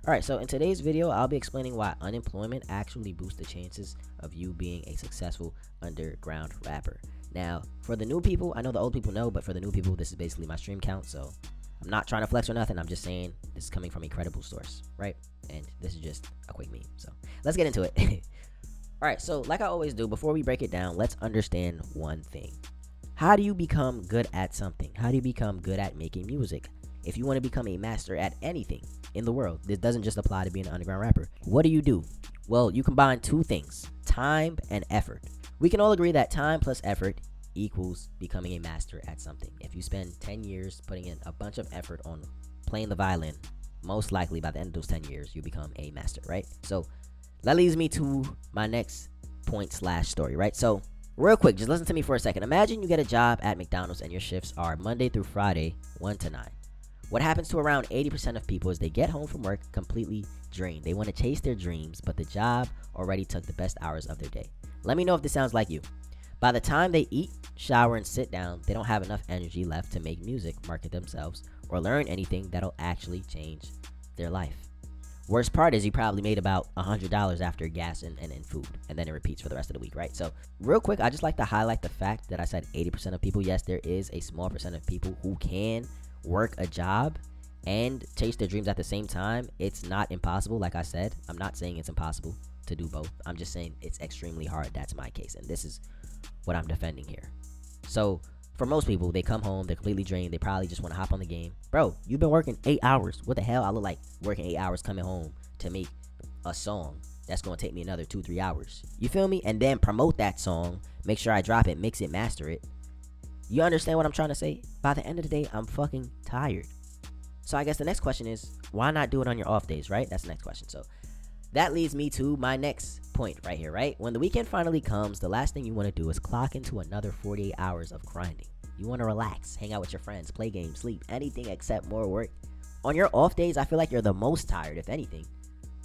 Alright, so in today's video, I'll be explaining why unemployment actually boosts the chances of you being a successful underground rapper. Now, for the new people, I know the old people know, but for the new people, this is basically my stream count, so I'm not trying to flex or nothing. I'm just saying this is coming from a credible source, right? And this is just a quick meme, so let's get into it. Alright, so like I always do, before we break it down, let's understand one thing. How do you become good at something? How do you become good at making music? If you want to become a master at anything in the world, this doesn't just apply to being an underground rapper. What do? Well, you combine two things, time and effort. We can all agree that time plus effort equals becoming a master at something. If you spend 10 years putting in a bunch of effort on playing the violin, most likely by the end of those 10 years, you become a master, right? So that leads me to my next point / story, right? So real quick, just listen to me for a second. Imagine you get a job at McDonald's and your shifts are Monday through Friday, 1 to 9. What happens to around 80% of people is they get home from work completely drained. They want to chase their dreams, but the job already took the best hours of their day. Let me know if this sounds like you. By the time they eat, shower, and sit down, they don't have enough energy left to make music, market themselves, or learn anything that'll actually change their life. Worst part is you probably made about $100 after gas and food, and then it repeats for the rest of the week, right? So real quick, I just like to highlight the fact that I said 80% of people. Yes, there is a small percent of people who can work a job and chase their dreams at the same time. It's not impossible. Like I said, I'm not saying it's impossible to do both. I'm just saying it's extremely hard. That's my case, and this is what I'm defending here. So for most people, they come home, they're completely drained. They probably just want to hop on the game. Bro, you've been working 8 hours. What the hell? I look like working 8 hours coming home to make a song that's going to take me another 2-3 hours. You feel me? And then promote that song, make sure I drop it, mix it, master it. You understand what I'm trying to say? By the end of the day, I'm fucking tired. So I guess the next question is, why not do it on your off days, right? That's the next question. So that leads me to my next point right here, right? When the weekend finally comes, the last thing you want to do is clock into another 48 hours of grinding. You want to relax, hang out with your friends, play games, sleep, anything except more work. On your off days, I feel like you're the most tired, if anything.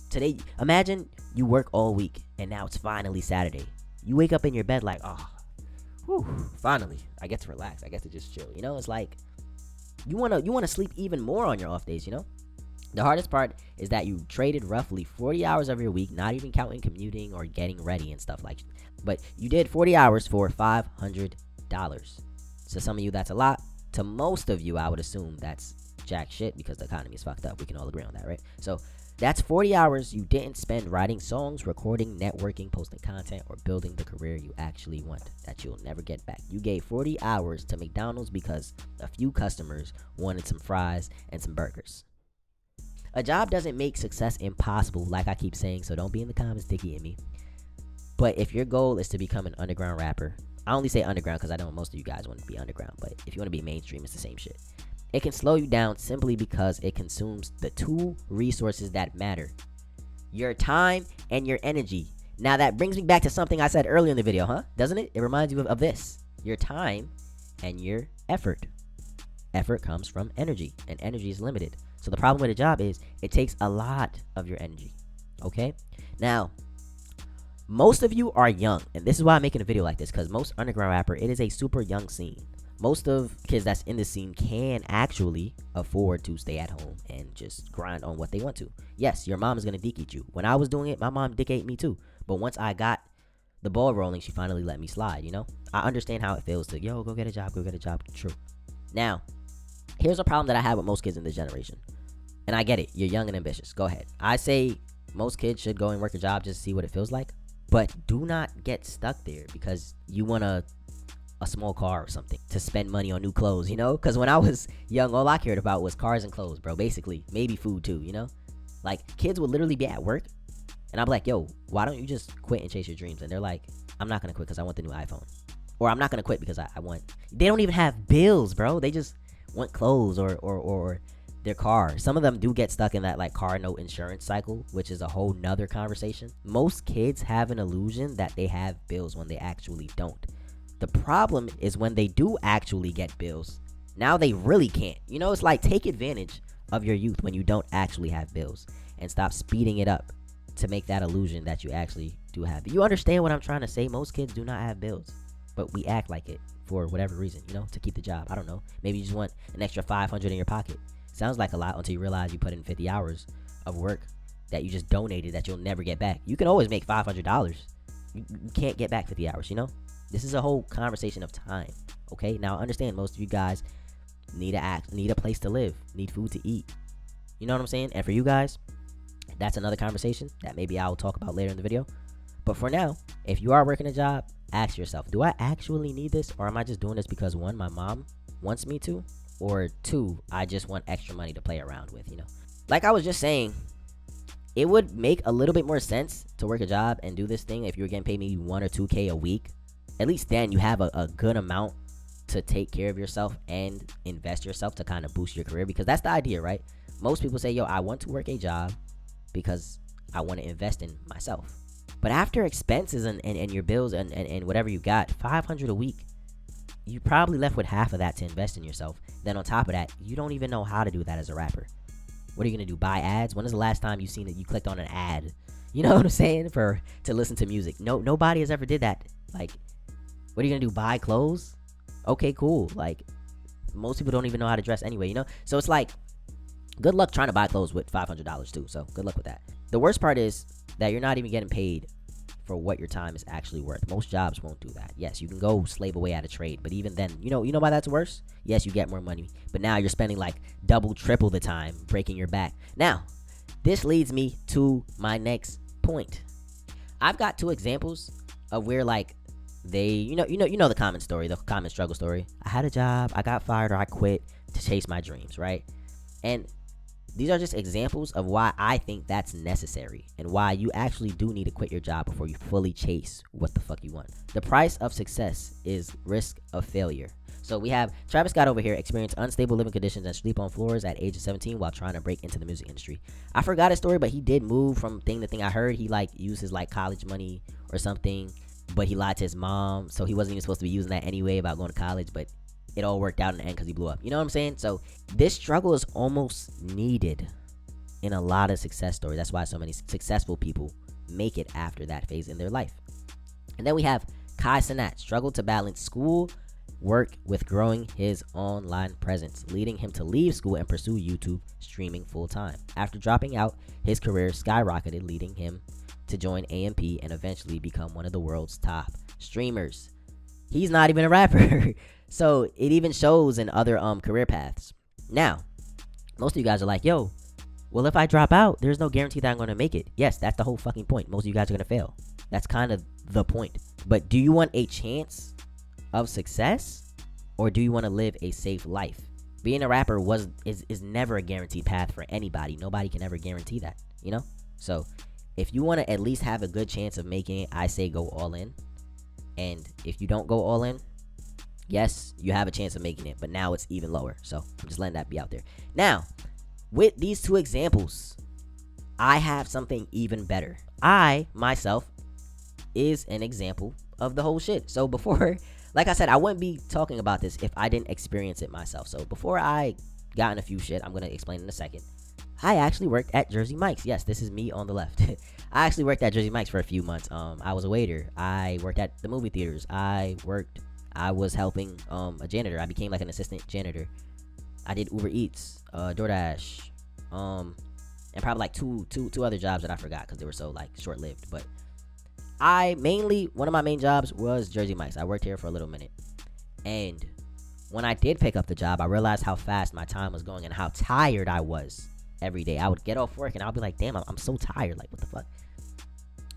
Today, imagine you work all week, and now it's finally Saturday. You wake up in your bed like, oh, whew, finally, I get to relax. I get to just chill. You know, it's like you wanna sleep even more on your off days. You know, the hardest part is that you traded roughly 40 hours of your week, not even counting commuting or getting ready and stuff like. But you did 40 hours for $500. To some of you, that's a lot. To most of you, I would assume that's jack shit because the economy is fucked up. We can all agree on that, right? So that's 40 hours you didn't spend writing songs, recording, networking, posting content, or building the career you actually want that you'll never get back. You gave 40 hours to McDonald's because a few customers wanted some fries and some burgers. A job doesn't make success impossible, like I keep saying, so don't be in the comments dicky at me. But if your goal is to become an underground rapper, I only say underground because I know most of you guys want to be underground, but if you want to be mainstream, it's the same shit. It can slow you down simply because it consumes the two resources that matter: your time and your energy. Now that brings me back to something I said earlier in the video, huh? Doesn't it? It reminds you of this: your time and your effort. Effort comes from energy, and energy is limited. So the problem with a job is it takes a lot of your energy. Okay? Now, most of you are young, and this is why I'm making a video like this, because most underground rapper, it is a super young scene. Most of kids that's in the scene can actually afford to stay at home and just grind on what they want to. Yes, your mom is going to dick eat you. When I was doing it, my mom dick ate me too. But once I got the ball rolling, she finally let me slide, you know? I understand how it feels to, go get a job, True. Now, here's a problem that I have with most kids in this generation. And I get it. You're young and ambitious. Go ahead. I say most kids should go and work a job just to see what it feels like. But do not get stuck there because you want a small car or something to spend money on new clothes, you know? Because when I was young, all I cared about was cars and clothes, bro. Basically, maybe food too, you know? Like, kids would literally be at work, and I'm like, yo, why don't you just quit and chase your dreams? And they're like, I'm not going to quit because I want the new iPhone. Or I'm not going to quit because I want... They don't even have bills, bro. They just want clothes or their car. Some of them do get stuck in that, like, car note insurance cycle, which is a whole nother conversation. Most kids have an illusion that they have bills when they actually don't. The problem is when they do actually get bills, now they really can't. You know, it's like, take advantage of your youth when you don't actually have bills and stop speeding it up to make that illusion that you actually do have. You understand what I'm trying to say? Most kids do not have bills, but we act like it for whatever reason, you know, to keep the job. I don't know. Maybe you just want an extra 500 in your pocket. Sounds like a lot until you realize you put in 50 hours of work that you just donated that you'll never get back. You can always make $500. You can't get back 50 hours, you know? This is a whole conversation of time, okay? Now, understand most of you guys need a place to live, need food to eat. You know what I'm saying? And for you guys, that's another conversation that maybe I will talk about later in the video. But for now, if you are working a job, ask yourself, do I actually need this? Or am I just doing this because, one, my mom wants me to? Or two, I just want extra money to play around with, you know? Like I was just saying, it would make a little bit more sense to work a job and do this thing if you were getting paid maybe 1 or 2K a week. At least then you have a good amount to take care of yourself and invest yourself to kind of boost your career, because that's the idea, right? Most people say, yo, I want to work a job because I want to invest in myself. But after expenses and your bills and whatever you got, $500 a week, you probably left with half of that to invest in yourself. Then on top of that, you don't even know how to do that as a rapper. What are you gonna do? Buy ads? When is the last time you seen it? You clicked on an ad? You know what I'm saying? To listen to music. Nobody has ever did that. Like, what are you gonna do? Buy clothes? Okay, cool. Like, most people don't even know how to dress anyway, you know? So it's like, good luck trying to buy clothes with $500 too. So good luck with that. The worst part is that you're not even getting paid for what your time is actually worth. Most jobs won't do that. Yes, you can go slave away at a trade, but even then, you know why that's worse? Yes, you get more money, but now you're spending like double, triple the time breaking your back. Now, this leads me to my next point. I've got 2 examples of where like they, you know the common story, the common struggle story. I had a job, I got fired, or I quit to chase my dreams, right? And these are just examples of why I think that's necessary and why you actually do need to quit your job before you fully chase what the fuck you want. The price of success is risk of failure. So we have Travis Scott over here experienced unstable living conditions and sleep on floors at age of 17 while trying to break into the music industry. I forgot his story, but he did move from thing to thing. I heard he like used his like college money or something, but he lied to his mom, so he wasn't even supposed to be using that anyway about going to college, but it all worked out in the end because he blew up. You know what I'm saying? So this struggle is almost needed in a lot of success stories. That's why so many successful people make it after that phase in their life. And then we have Kai Cenat struggled to balance school, work with growing his online presence, leading him to leave school and pursue YouTube streaming full time. After dropping out, his career skyrocketed, leading him to join AMP and eventually become one of the world's top streamers. He's not even a rapper. So it even shows in other career paths. Now, most of you guys are like, yo, well, if I drop out, there's no guarantee that I'm going to make it. Yes, that's the whole fucking point. Most of you guys are going to fail. That's kind of the point. But do you want a chance of success, or do you want to live a safe life? Being a rapper is never a guaranteed path for anybody. Nobody can ever guarantee that, you know? So if you want to at least have a good chance of making it, I say go all in. And if you don't go all in, yes, you have a chance of making it, but now it's even lower. So I'm just letting that be out there. Now, with these 2 examples, I have something even better. I, myself, is an example of the whole shit. So before, like I said, I wouldn't be talking about this if I didn't experience it myself. So before I got in a few shit, I'm going to explain in a second. I actually worked at Jersey Mike's. Yes, this is me on the left. I actually worked at Jersey Mike's for a few months. I was a waiter. I worked at the movie theaters. I was helping a janitor. I became like an assistant janitor. I did Uber Eats, DoorDash, and probably like two other jobs that I forgot because they were so like short-lived. But one of my main jobs was Jersey Mike's. I worked here for a little minute. And when I did pick up the job, I realized how fast my time was going and how tired I was every day. I would get off work and I'll be like, damn, I'm so tired. Like, what the fuck?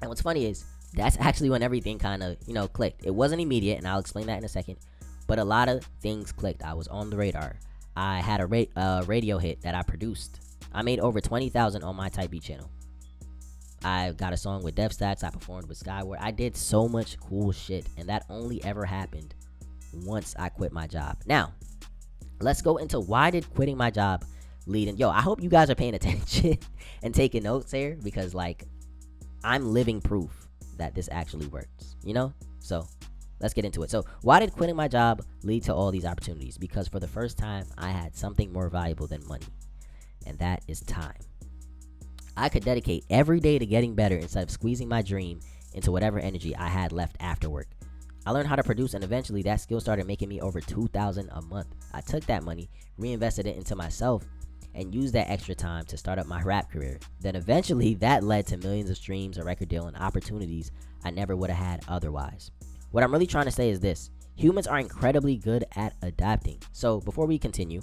And what's funny is that's actually when everything kind of, clicked. It wasn't immediate, and I'll explain that in a second. But a lot of things clicked. I was on the radar. I had a radio hit that I produced. I made over 20,000 on my Type Beat channel. I got a song with DevStats. I performed with Skyward. I did so much cool shit, and that only ever happened once I quit my job. Now, let's go into why did quitting my job lead in. Yo, I hope you guys are paying attention and taking notes here, because like I'm living proof that this actually works, So let's get into it. So why did quitting my job lead to all these opportunities? Because for the first time, I had something more valuable than money, and that is time. I could dedicate every day to getting better instead of squeezing my dream into whatever energy I had left after work. I learned how to produce, and eventually that skill started making me over $2,000 a month. I took that money, reinvested it into myself, and used that extra time to start up my rap career. Then eventually that led to millions of streams, a record deal, and opportunities I never would have had otherwise. What I'm really trying to say is this: humans are incredibly good at adapting. So before we continue,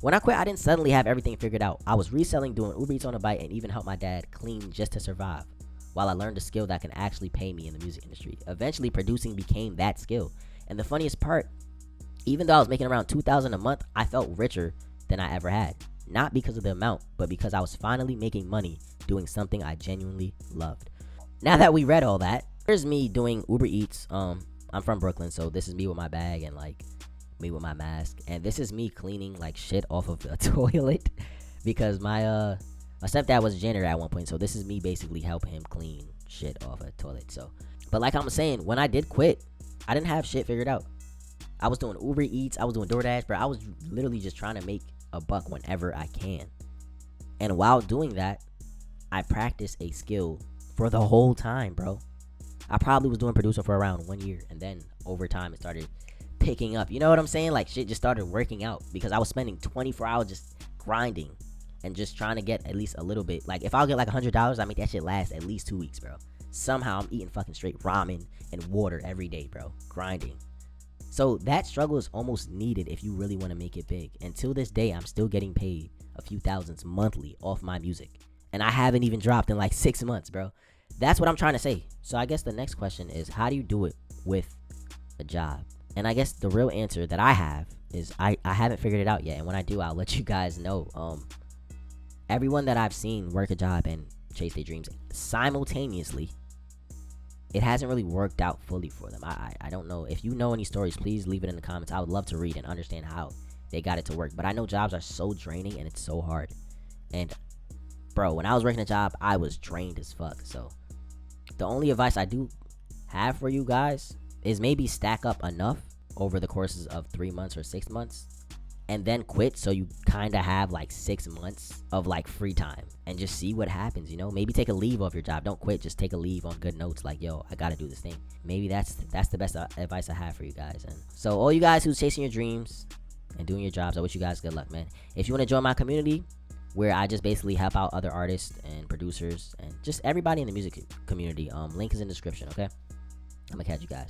when I quit, I didn't suddenly have everything figured out. I was reselling, doing Uber Eats on a bike, and even helped my dad clean just to survive, while I learned a skill that can actually pay me in the music industry. Eventually, producing became that skill. And the funniest part, even though I was making around $2,000 a month, I felt richer than I ever had. Not because of the amount, but because I was finally making money doing something I genuinely loved. Now that we read all that, here's me doing Uber Eats. I'm from Brooklyn, so this is me with my bag and like me with my mask. And this is me cleaning like shit off of a toilet because my stepdad was a janitor at one point, so this is me basically helping him clean shit off a toilet. So, but like I'm saying, when I did quit, I didn't have shit figured out. I was doing Uber Eats, I was doing DoorDash, bro. I was literally just trying to make a buck whenever I can. And while doing that, I practiced a skill for the whole time, bro. I probably was doing producer for around 1 year, and then over time it started picking up. You know what I'm saying? Like shit just started working out because I was spending 24 hours just grinding and just trying to get at least a little bit. Like if I'll get like $100, I make that shit last at least 2 weeks, bro. Somehow I'm eating fucking straight ramen and water every day, bro. Grinding. So that struggle is almost needed if you really want to make it big. Until this day, I'm still getting paid a few thousands monthly off my music. And I haven't even dropped in like 6 months, bro. That's what I'm trying to say. So I guess the next question is, how do you do it with a job? And I guess the real answer that I have is I haven't figured it out yet. And when I do, I'll let you guys know. Everyone that I've seen work a job and chase their dreams simultaneously, it hasn't really worked out fully for them. I don't know. If you know any stories, please leave it in the comments. I would love to read and understand how they got it to work. But I know jobs are so draining and it's so hard. And bro, when I was working a job, I was drained as fuck. So the only advice I do have for you guys is maybe stack up enough over the courses of 3 months or 6 months and then quit, so you kind of have like 6 months of like free time and just see what happens. You know, maybe take a leave off your job. Don't quit, just take a leave on good notes, like, yo, I gotta do this thing. Maybe that's the best advice I have for you guys. And so all you guys who's chasing your dreams and doing your jobs, I wish you guys good luck, man. If you want to join my community, where I just basically help out other artists and producers and just everybody in the music community, link is in the description. Okay, I'm gonna catch you guys.